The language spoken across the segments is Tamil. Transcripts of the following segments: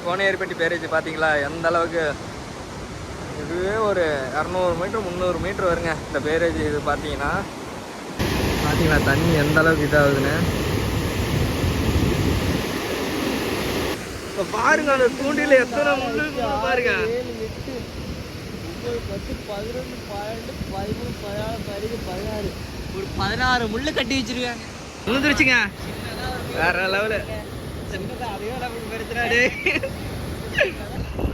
கோனேரிப்பட்டி பேரேஜ் பார்த்தீங்களா எந்த அளவுக்கு. இதுவே ஒரு 200 மீட்டர் 300 மீட்டர் வருங்க இந்த பேரேஜ். இது பார்த்தீங்கன்னா தண்ணி எந்த அளவுக்கு இதாகுதுன்னு இப்போ பாருங்க. அந்த தூண்டில எத்தனை முள்ளு பாருங்க. 7, 8, 9, 10, 11, 12, 13, 14, 15, 16 ஒரு 16 முள்ளு கட்டி வச்சிருக்காங்க. விழுந்துருச்சுங்க. வேற லெவலு.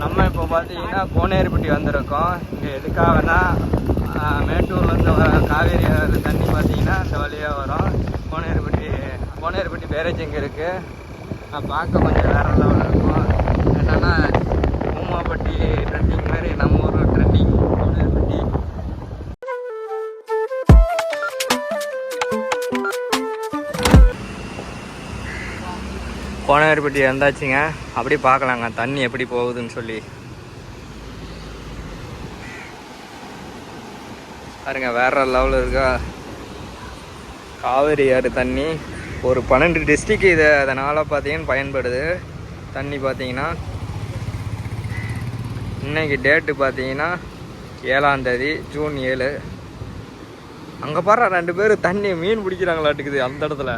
நம்ம இப்போ பார்த்தீங்கன்னா கோனேரிப்பட்டி வந்திருக்கோம். இங்கே எதுக்காகனா மேட்டூர்லேருந்து வர காவேரி தண்ணி பார்த்தீங்கன்னா இந்த வழியாக வரும். கோனேரிப்பட்டி பேரேஜ் இங்கே இருக்குது. பார்க்க கொஞ்சம் வேறு லெவலில் இருக்கும். என்னென்னா பூமாப்பட்டி ட்ரெண்டிங் மாதிரி நம்ம ஊர் ட்ரெண்டிங் கோனேரிப்பட்டி. கோனேரிப்பட்டி வந்தாச்சுங்க. அப்படியே பார்க்கலாங்க தண்ணி எப்படி போகுதுன்னு சொல்லி. பாருங்க வேற லெவலில் இருக்கா காவேரி ஆறு தண்ணி. ஒரு 12 டிஸ்ட்ரிக் இது அதனால் பார்த்தீங்கன்னா பயன்படுது தண்ணி. பார்த்தீங்கன்னா இன்னைக்கு டேட்டு பார்த்தீங்கன்னா 7ஆம் தேதி ஜூன் 7. அங்கே பாரு 2 பேர் தண்ணி மீன் பிடிக்கிறாங்களாட்டுக்குது அந்த இடத்துல.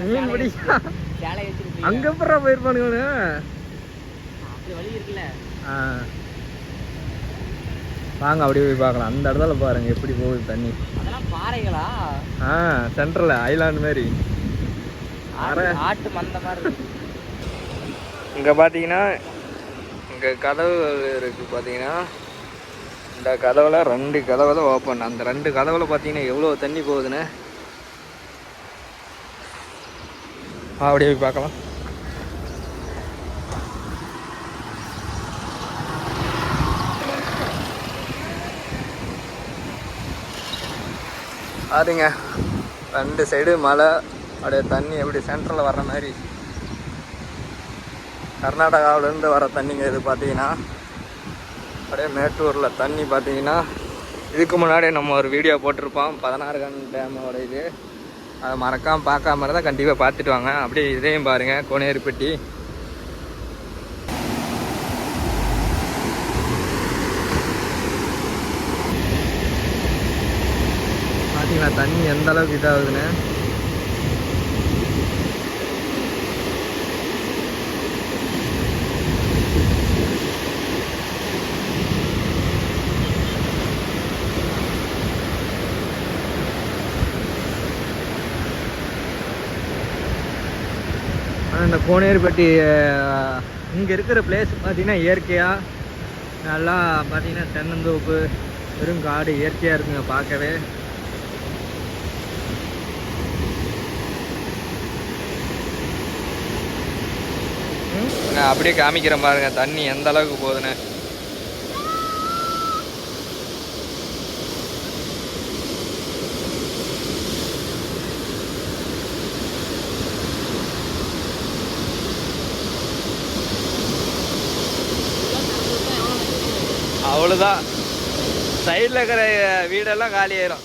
மீன் பிடிக்க அங்கே அப்புறம் போயிருப்பானுங்க. வாங்க அப்படியே போய் பார்க்கலாம். அந்த இடத்துல பாருங்க எப்படி போகுது தண்ணி. பாறைகளா? சென்ட்ரல் ஐலாண்ட் மாதிரி ஆட்டு மந்த மாதிரி. இங்கே பார்த்தீங்கன்னா இங்கே கதவுகள் இருக்குது. பார்த்தீங்கன்னா இந்த கதவுல 2 கதவை தான் ஓப்பன். அந்த 2 கதவுல பார்த்தீங்கன்னா எவ்வளோ தண்ணி போகுதுன்னு அப்படியே போய் பார்க்கலாம். பாருங்க 2 சைடு மலை, அப்படியே தண்ணி எப்படி சென்ட்ரலில் வர்ற மாதிரி. கர்நாடகாவிலேருந்து வர தண்ணிங்க இது பார்த்தீங்கன்னா. அப்படியே மேட்டூரில் தண்ணி பார்த்தீங்கன்னா இதுக்கு முன்னாடி நம்ம ஒரு வீடியோ போட்டிருப்போம் 16 கன் டேமோட இது. அதை மறக்காமல் பார்க்காம இருந்தால் கண்டிப்பாக பார்த்துட்டு வாங்க. அப்படியே இதையும் பாருங்கள் கோனேரிப்பட்டி. பார்த்தீங்களா தண்ணி எந்த அளவுக்கு இதாகுதுன்னு. இந்த கோனேரிப்பட்டி இங்கே இருக்கிற பிளேஸ் பார்த்தீங்கன்னா இயற்கையாக நல்லா பார்த்தீங்கன்னா தென்னந்தோப்பு வெறும் காடு இயற்கையாக இருக்குங்க பார்க்கவே. நான் அப்படியே காமிக்கிறேன் பாருங்க தண்ணி எந்த அளவுக்கு போகுதுன்னு. அவ்வளோதான், சைடில் இருக்கிற வீடெல்லாம் காலி ஆயிரும்.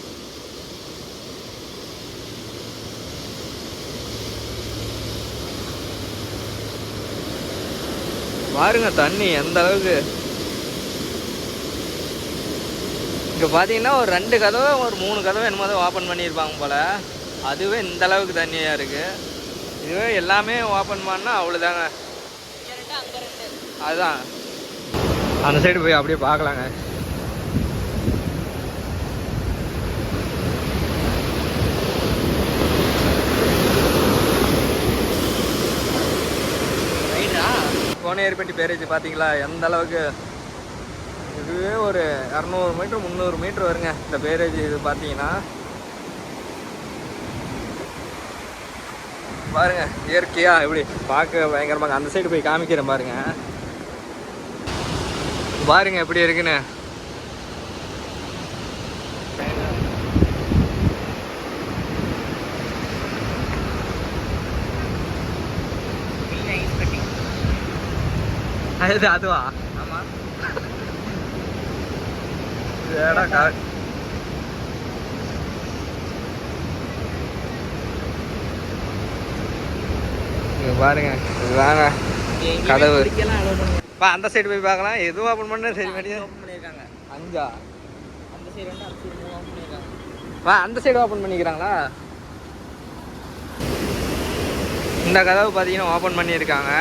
பாருங்க தண்ணி எந்த அளவுக்கு. இங்கே பார்த்தீங்கன்னா ஒரு 2 கதவை ஒரு 3 கதவை என்னமோ ஓப்பன் பண்ணியிருப்பாங்க போல். அதுவே இந்த அளவுக்கு தண்ணியாக இருக்குது. இதுவே எல்லாமே ஓப்பன் பண்ணால் அவ்வளோதாங்க. அதுதான் அந்த சைடு போய் அப்படியே பார்க்கலாங்க. கோனேரிப்பட்டி பேரேஜ் பார்த்தீங்களா எந்த அளவுக்கு. இதுவே ஒரு 200 மீட்டர் 300 மீட்டர் வருங்க இந்த பேரேஜ். இது பார்த்தீங்கன்னா பாருங்க இயற்கையா எப்படி பார்க்க பயங்கரமாக. அந்த சைடு போய் காமிக்கிறேன் பாருங்க. பாருங்க எப்படி இருக்குன்னு. அதுவா? ஆமா. பாருங்க இதுதாங்க கதவு. குளிக்கலாம் allow பண்ணுவாங்க. அந்த சைடு போய் பார்க்கலாம். எதுவும் ஓப்பன் பண்ண சரி மாட்டேங்குது. ஓப்பன் பண்ணியிருக்காங்க. 5 அந்த சைடு வந்து அந்த சைடு ஓப்பன் பண்ணியிருக்காங்க. அந்த சைடு ஓப்பன் பண்ணிக்கிறாங்களா? இந்த கதவு பார்த்தீங்கன்னா ஓப்பன் பண்ணியிருக்காங்க.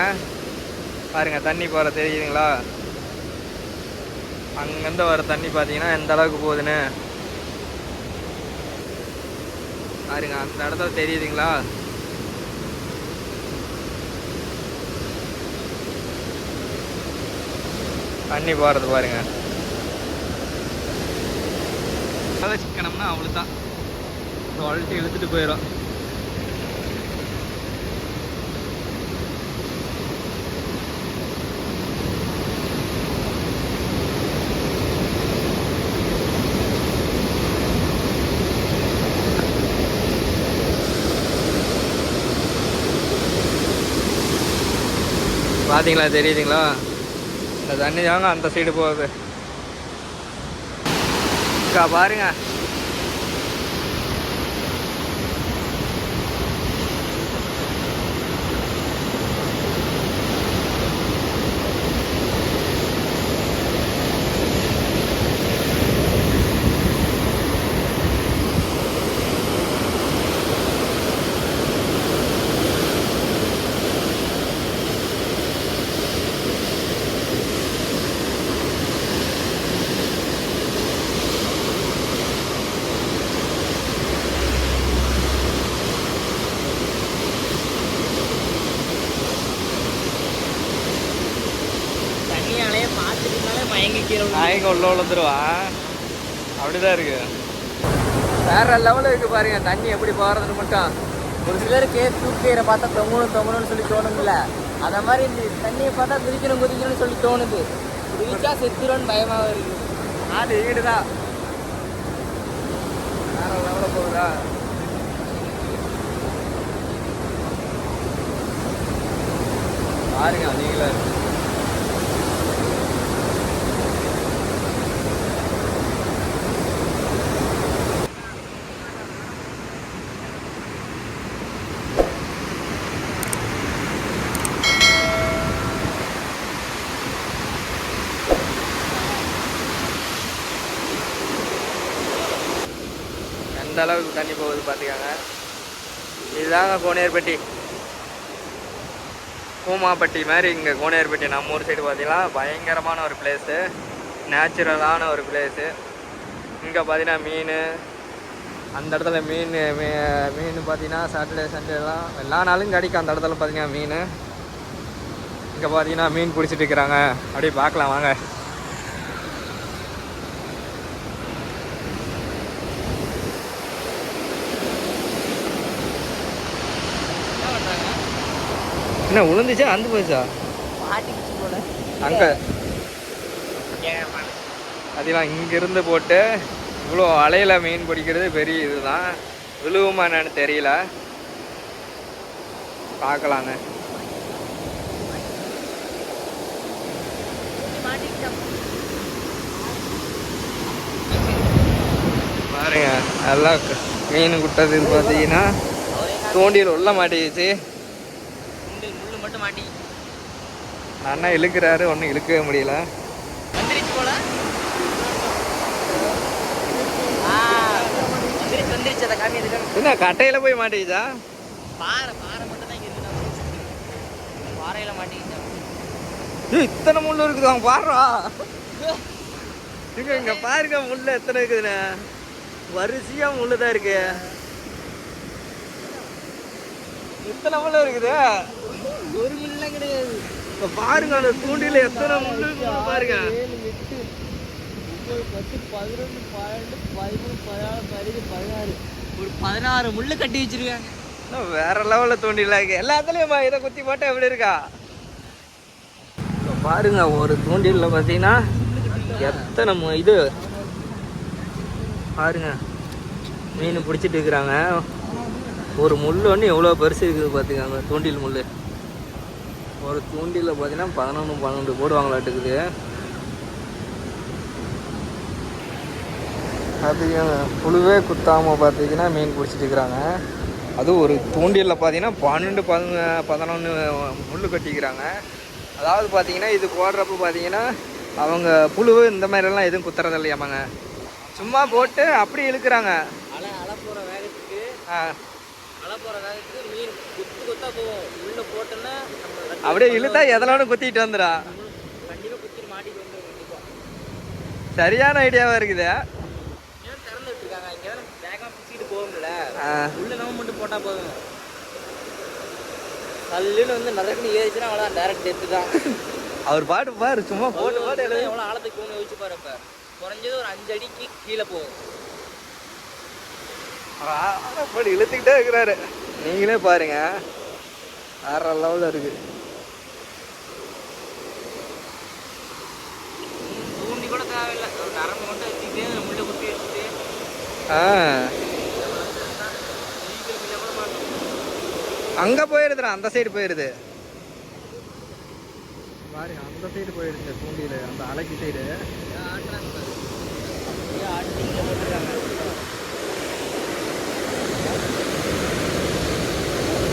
பாருங்க தண்ணி போகிற தெரியுதுங்களா? அங்கேருந்து வர தண்ணி பார்த்தீங்கன்னா எந்த அளவுக்கு போகுதுன்னு பாருங்க. அந்த இடத்துல தெரியுதுங்களா? தண்ணி போகிறது பாருங்க. அதை சிக்கனம்னா அவ்வளோதான், அழுத்தி இழுத்துட்டு போயிடும். பார்த்தீங்களா, தெரியுதுங்களா? இந்த தண்ணி தாங்க அந்த சைடு போகுது. பாருங்க நாயங்க உள்ள விழுந்துருவான். அப்படிதான் இருக்கு. வேற லெவலில் இருக்கு பாருங்க தண்ணி எப்படி போறதுன்னு மட்டும். ஒரு சிலருக்கு தூக்கீரை பார்த்தா தொங்கணும்னு சொல்லி தோணும்ல, அதை மாதிரி இந்த தண்ணியை பார்த்தா குதிக்கணும்னு சொல்லி தோணுது. குதிச்சா செத்துருன்னு பயமாக இருக்கு. ஆடு ஈடுதான் வேற லெவலில் போகுதா? பாருங்க நீங்களே. எந்த அளவுக்கு தண்ணி போகுது பார்த்துக்காங்க. இதுதாங்க கோனேர்பட்டி, பூமாப்பட்டி மாதிரி. இங்கே கோனேர்பட்டி நம்ம ஊர் சைடு பார்த்தீங்கன்னா பயங்கரமான ஒரு பிளேஸு, நேச்சுரலான ஒரு பிளேஸு. இங்கே பார்த்தீங்கன்னா மீன், அந்த இடத்துல மீன் பார்த்தீங்கன்னா சாட்டர்டே சண்டேலாம் எல்லா நாளும் கிடைக்கும் அந்த இடத்துல பார்த்தீங்கன்னா மீன். இங்கே பார்த்தீங்கன்னா மீன் பிடிச்சிட்டு இருக்கிறாங்க. அப்படியே பார்க்கலாம் வாங்க. என்ன உளுந்துச்சா அந்து போச்சா? அங்கே அதெல்லாம் இங்கேருந்து போட்டு இவ்வளோ அலையில் மீன் பிடிக்கிறது பெரிய இதுதான். விழுவுமா என்னன்னு தெரியல, பார்க்கலாங்க. பாருங்க எல்லாம் மீன் குட்டது பார்த்தீங்கன்னா தூண்டில் உள்ள மாட்டிக்கிச்சு. மட்டும் மாட்டி அண்ணா இழுக்கிறாரு, ஒன்றும் இழுக்கவே முடியல. வந்துருச்சு போல. வந்துருச்சு அதை காமி. என்ன கட்டையில் போய் மாட்டிக்கிச்சா? பாறை மட்டும் தான் இருக்கு. பாறையில மாட்டிக்கிச்சா? இத்தனை முள் இருக்குது. அவங்க பாடுறா இங்க பாருங்க முள்ள எத்தனை இருக்குதுண்ணே. வரிசையா முள்ளு தான் இருக்கு. இத்தனை முள்ள இருக்குது. ஒரு முள்ளெல்லாம் கிடையாது. இப்போ பாருங்க அந்த தூண்டில எத்தனை முள்ளு பாருங்க. 7, 8, 9, 10, 11, 12, 13, 14, 15, 16 ஒரு 16 முள்ளு கட்டி வச்சிருக்காங்க. வேற லெவலில் தூண்டில இருக்கு. எல்லாத்துலயும் இதை குத்தி போட்டா எப்படி இருக்கா? இப்போ பாருங்க ஒரு தூண்டில பார்த்தீங்கன்னா எத்தனை இது பாருங்க மீன் பிடிச்சிட்டு இருக்கிறாங்க. ஒரு முள் ஒன்று எவ்வளோ பெருசு இருக்குது பார்த்துக்காங்க. தூண்டில் முள் ஒரு தூண்டில் பார்த்தீங்கன்னா 11 போடுவாங்களாட்டுக்குது. பார்த்துக்கோங்க புழுவே குத்தாமல் பார்த்தீங்கன்னா மீன் பிடிச்சிட்டு இருக்கிறாங்க. அதுவும் ஒரு தூண்டிலில் பார்த்தீங்கன்னா 11 முள் கட்டிக்கிறாங்க. அதாவது பார்த்தீங்கன்னா இது போடுறப்ப பார்த்தீங்கன்னா அவங்க புழு இந்த மாதிரிலாம் எதுவும் குத்துறது இல்லையாமாங்க, சும்மா போட்டு அப்படி இழுக்கிறாங்க. அலை போகிற வேகத்துக்கு மீன் குத்தா போவோம். உள்ள போட்டோன்னா அப்படியே இழுத்தா எதனாலும் குத்திட்டு வந்துடா. கண்டிப்பாக குத்திட்டு மாட்டிட்டு வந்துடும். கண்டிப்பாக சரியான ஐடியாவாக இருக்குது. ஏன் திறந்து விட்டுருக்காங்க? இங்கே தான் வேகமாக பிடிச்சிட்டு போகும்ல, உள்ள நம்ம மட்டும் போட்டால் போதும். கல்லுன்னு வந்து நதக்குன்னு ஏறிச்சுன்னா அவ்வளோ டேரக்ட் டெத்து தான். அவர் பாரு சும்மா போட்டு எவ்வளோ ஆழத்துக்கு போகணும் யோசிச்சு பாரு. இப்போ குறைஞ்சது ஒரு 5 அடிக்கு கீழே போகும். போட்டு இழுத்துக்கிட்டே இருக்கிறாரு. நீங்களே பாருங்க, வேற லெவலில் இருக்கு. தூண்டி கூட தேவையில்லை, ஒரு நரம்பு மட்டும் வச்சுக்கிட்டு முள்ளை குத்தி வச்சுட்டு அங்கே போயிடுதுடா, அந்த சைடு போயிடுது பாருங்க, அந்த சைடு போயிடுது தூண்டியில், அந்த அலைக்கு சைடு.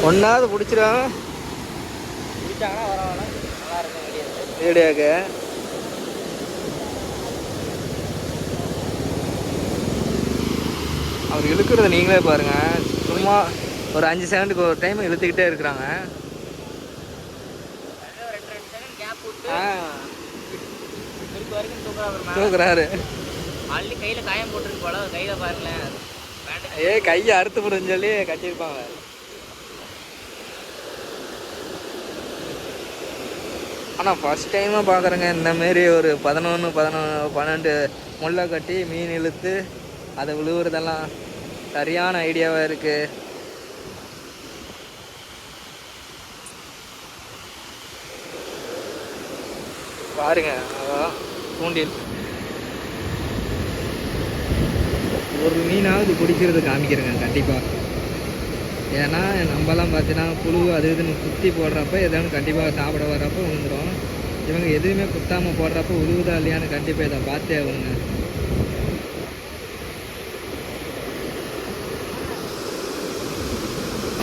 ஒன்றாவது பிடிச்சிடும் பிடிச்சாங்கன்னா வரவாங்க, நல்லா இருக்கும் வீடியோக்கு. அவர் இழுக்கிறத நீங்களே பாருங்க, சும்மா ஒரு 5 செகண்டுக்கு ஒரு டைம் இழுத்துக்கிட்டே இருக்கிறாங்க. தூக்குறாரு. ஆல்ரெடி கையில காயம் போட்டுருக்கு போல, கையில பாருங்களேன். கையை அறுத்து போடுன்னு சொல்லி கட்டியிருப்பாங்க. ஆனால் ஃபஸ்ட் டைமாக பார்க்குறேங்க இந்தமாரி ஒரு 11-12 முள்ளை கட்டி மீன் இழுத்து அதை விழுவுறதெல்லாம் சரியான ஐடியாவாக இருக்குது. பாருங்க, அதான் தூண்டில். ஒரு மீனாவது பிடிக்கிறது காமிக்கிறேங்க கண்டிப்பாக. ஏன்னா நம்மலாம் பார்த்தீங்கன்னா புழு அது இதுன்னு குத்தி போடுறப்ப எதாவது கண்டிப்பாக சாப்பிட வர்றப்போ விழுந்துடும். இவங்க எதுவுமே குத்தாமல் போடுறப்போ உழுவுதா இல்லையான்னு கண்டிப்பாக இதை பார்த்தே ஆகுங்க.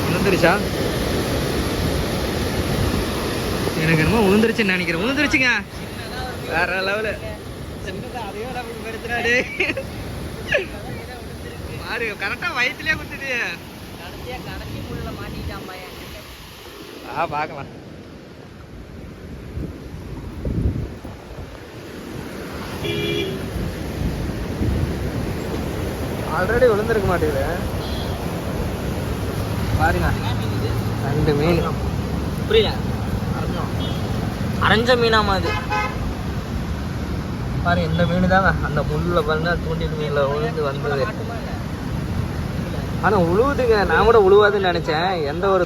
விழுந்துருச்சா? எனக்கு என்னமோ விழுந்துருச்சுன்னு நினைக்கிறேன். விழுந்துருச்சுங்க, வேற லெவலு. அதே லெவலுக்கு பெருத்துறாரு பாரு, கரெக்டாக வயிற்றுலேயே குத்துது. கடைசி முள்ள மாட்டிக்கிட்டான் பையன். பார்க்கலாம். ஆல்ரெடி விழுந்திருக்க மாட்டேங்குது பாருங்க. 2 மீன். புரியல, அரைஞ்ச மீனாமா அது பாருங்க. இந்த மீன் தாங்க அந்த முள்ளில் பாருங்க, தூண்டில் மீனில் விழுந்து வந்தது. ஆனால் உழுவுதுங்க, நான் கூட உழுவாதுன்னு நினச்சேன். எந்த ஒரு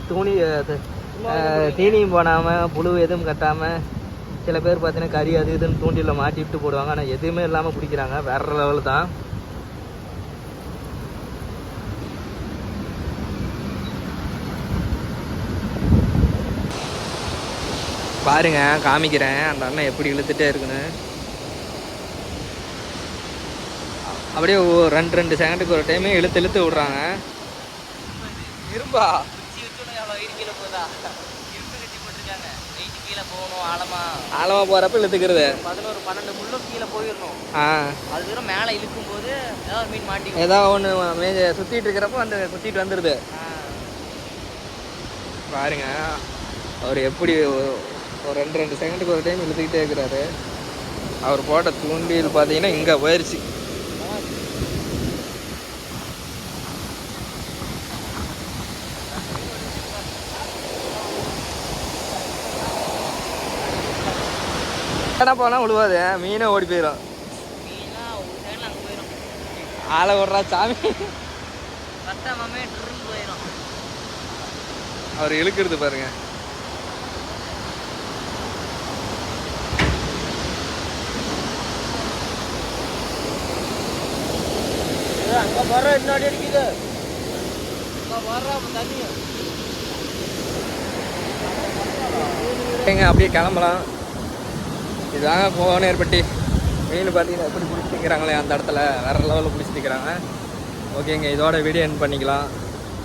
தீனியும் போடாமல் புழு எதுவும் கட்டாமல் சில பேர் பார்த்தீங்கன்னா கறி அது இதுன்னு தூண்டிலில் மாட்டி விட்டு போடுவாங்க. ஆனால் எதுவுமே இல்லாமல் பிடிக்கிறாங்க, வேற லெவல் தான். பாருங்க, காமிக்கிறேன் அந்த அண்ணன் எப்படி இழுத்துட்டே இருக்குன்னு. அப்படியே 2 செகண்டுக்கு ஒரு டைமே இழுத்து விடுறாங்க. இரும்பா ஆழமா போறப்ப இழுத்துக்கிறது. 11-12 முள்ளும் கீழே போயிடணும். அது வெறும் மேலே இழுக்கும் போது ஏதாவது மீன் மாட்டி ஏதாவது ஒன்று சுத்திட்டு இருக்கிறப்போ அந்த குத்திட்டு வந்துடுது. பாருங்க, அவர் எப்படி ஒரு 2 செகண்டுக்கு ஒரு டைம் இழுத்துக்கிட்டே இருக்கிறாரு. அவர் போட்ட தூண்டில் பார்த்தீங்கன்னா இங்கே போயிடுச்சு. என்ன போனால் விழுவாது, மீனே ஓடி போயிடும். ஆளை விடுறா சாமி. அவர் இழுக்கிறது பாருங்க. அங்க வர இன்னொரு அடிக்குது, அப்படியே கிளம்பலாம். இதுதாங்க கோனேர்பட்டி மீன் பார்த்தீங்கன்னா எப்படி பிடிச்சிக்கிறாங்களே அந்த இடத்துல வேற லெவலில் பிடிச்சிக்கிறாங்க. ஓகேங்க, இதோட வீடியோ எண்ட் பண்ணிக்கலாம்.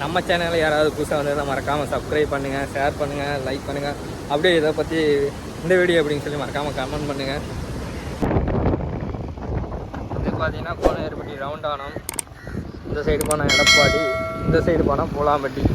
நம்ம சேனலில் யாராவது புதுசாக வந்ததுன்னா மறக்காமல் சப்ஸ்கிரைப் பண்ணுங்கள், ஷேர் பண்ணுங்கள், லைக் பண்ணுங்கள். அப்படியே இதை பற்றி இந்த வீடியோ அப்படின்னு சொல்லி மறக்காமல் கமெண்ட் பண்ணுங்கள். இது பார்த்தீங்கன்னா கோனேரிப்பட்டி ரவுண்டானம். இந்த சைடு போனால் எடப்பாடி, இந்த சைடு போனால் பூலாம்பட்டி.